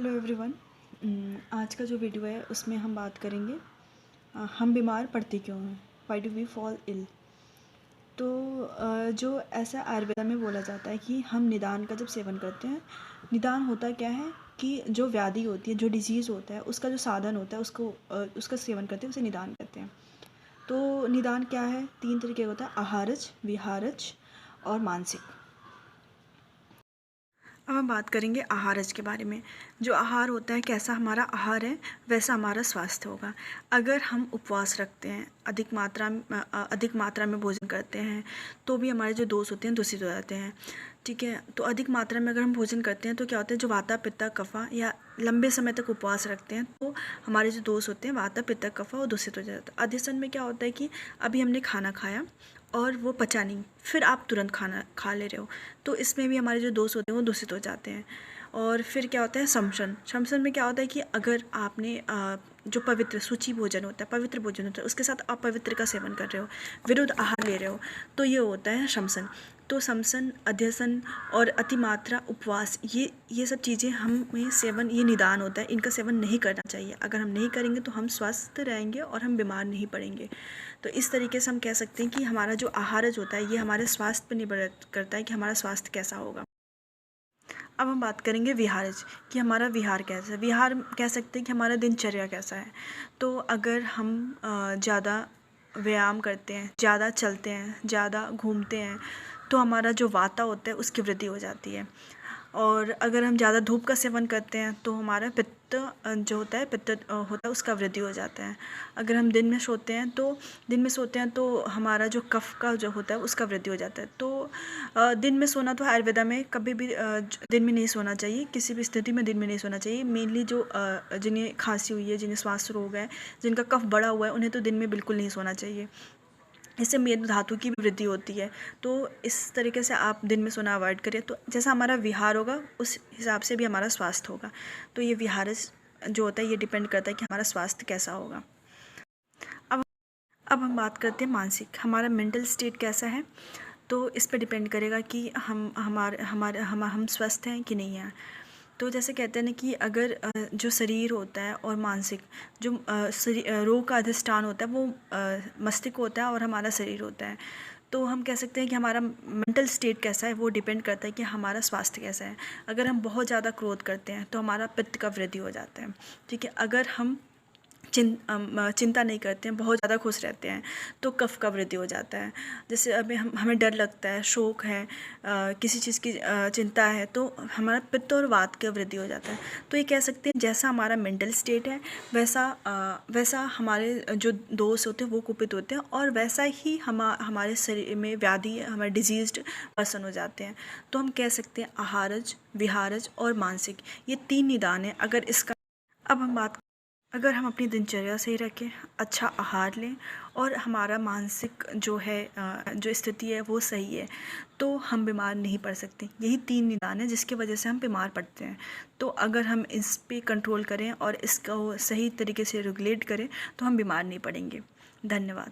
Hello everyone. आज का जो वीडियो है उसमें हम बात करेंगे हम बीमार पड़ते क्यों हैं, why do we fall ill. तो जो ऐसा आयुर्वेदा में बोला जाता है कि हम निदान का जब सेवन करते हैं, निदान होता क्या है कि जो व्याधि होती है, जो डिजीज़ होता है, उसका जो साधन होता है उसको उसका सेवन करते हैं, उसे निदान कहते हैं। तो निदान क्या है, 3 तरीके का होता है, आहारज, विहारज और मानसिक। अब हम बात करेंगे आहारज के बारे में। जो आहार होता है, कैसा हमारा आहार है वैसा हमारा स्वास्थ्य होगा। अगर हम उपवास रखते हैं, अधिक मात्रा में भोजन करते हैं, तो भी हमारे जो दोष होते हैं दूषित हो जाते हैं। ठीक है, तो अधिक मात्रा में अगर हम भोजन करते हैं तो क्या होता है, जो वाता पित्ता कफा या लंबे समय तक उपवास रखते हैं तो हमारे जो दोष होते हैं वाता पित्ता कफा वो दूषित हो जाता है। अध्यसन में क्या होता है कि अभी हमने खाना खाया और वो पचा नहीं, फिर आप तुरंत खाना खा ले रहे हो, तो इसमें भी हमारे जो दोष होते हैं वो दूषित हो जाते हैं। और फिर क्या होता है, शमशन। शमशन में क्या होता है कि अगर आपने जो पवित्र सूची भोजन होता है, पवित्र भोजन होता है, उसके साथ अपवित्र का सेवन कर रहे हो, विरुद्ध आहार ले रहे हो, तो ये होता है शमशन। तो शमशन, अध्यसन और अतिमात्रा, उपवास, ये सब चीज़ें हमें सेवन, ये निदान होता है, इनका सेवन नहीं करना चाहिए। अगर हम नहीं करेंगे तो हम स्वस्थ रहेंगे और हम बीमार नहीं पड़ेंगे। तो इस तरीके से हम कह सकते हैं कि हमारा जो आहारज होता है ये हमारे स्वास्थ्य पर निर्भर करता है कि हमारा स्वास्थ्य कैसा होगा। अब हम बात करेंगे विहारज, कि हमारा विहार कैसा है। विहार कह सकते हैं कि हमारा दिनचर्या कैसा है। तो अगर हम ज़्यादा व्यायाम करते हैं, ज़्यादा चलते हैं, ज़्यादा घूमते हैं, तो हमारा जो वाता होता है उसकी वृद्धि हो जाती है। और अगर हम ज़्यादा धूप का सेवन करते हैं तो हमारा पित्त जो होता है, पित्त होता है उसका वृद्धि हो जाता है। अगर हम दिन में सोते हैं तो हमारा जो कफ का जो होता है उसका वृद्धि हो जाता है। तो दिन में सोना, तो आयुर्वेदा में कभी भी दिन में नहीं सोना चाहिए, किसी भी स्थिति में दिन में नहीं सोना चाहिए। मेनली जो जिन्हें खांसी हुई है, जिन्हें श्वास रोग है, जिनका कफ बढ़ा हुआ है, उन्हें तो दिन में बिल्कुल नहीं सोना चाहिए। इससे मेद धातु की भी वृद्धि होती है। तो इस तरीके से आप दिन में सोना अवॉइड करिए। तो जैसा हमारा विहार होगा उस हिसाब से भी हमारा स्वास्थ्य होगा। तो ये विहारस जो होता है ये डिपेंड करता है कि हमारा स्वास्थ्य कैसा होगा। अब अब हम बात करते हैं मानसिक, हमारा मेंटल स्टेट कैसा है। तो इस पर डिपेंड करेगा कि हम स्वस्थ हैं कि नहीं हैं। तो जैसे कहते हैं ना कि अगर जो शरीर होता है और मानसिक, जो रोग का अधिष्ठान होता है वो मस्तिष्क होता है और हमारा शरीर होता है। तो हम कह सकते हैं कि हमारा मेंटल स्टेट कैसा है वो डिपेंड करता है कि हमारा स्वास्थ्य कैसा है। अगर हम बहुत ज़्यादा क्रोध करते हैं तो हमारा पित्त का वृद्धि हो जाता है। ठीक है, अगर हम चिंता नहीं करते हैं, बहुत ज़्यादा खुश रहते हैं, तो कफ का वृद्धि हो जाता है। जैसे अभी हमें डर लगता है, शोक है, किसी चीज़ की चिंता है, तो हमारा पित्त और वात का वृद्धि हो जाता है। तो ये कह सकते हैं जैसा हमारा मेंटल स्टेट है वैसा हमारे जो दोष होते हैं वो कुपित होते हैं, और वैसा ही हमारे शरीर में व्याधि, हमारे डिजीज्ड पर्सन हो जाते हैं। तो हम कह सकते हैं आहारज, विहारज और मानसिक, ये 3 निदान है। अब हम बात अगर हम अपनी दिनचर्या सही रखें, अच्छा आहार लें और हमारा मानसिक जो है जो स्थिति है वो सही है, तो हम बीमार नहीं पड़ सकते। यही 3 निदान है जिसकी वजह से हम बीमार पड़ते हैं। तो अगर हम इस पे कंट्रोल करें और इसको सही तरीके से रेगुलेट करें तो हम बीमार नहीं पड़ेंगे। धन्यवाद।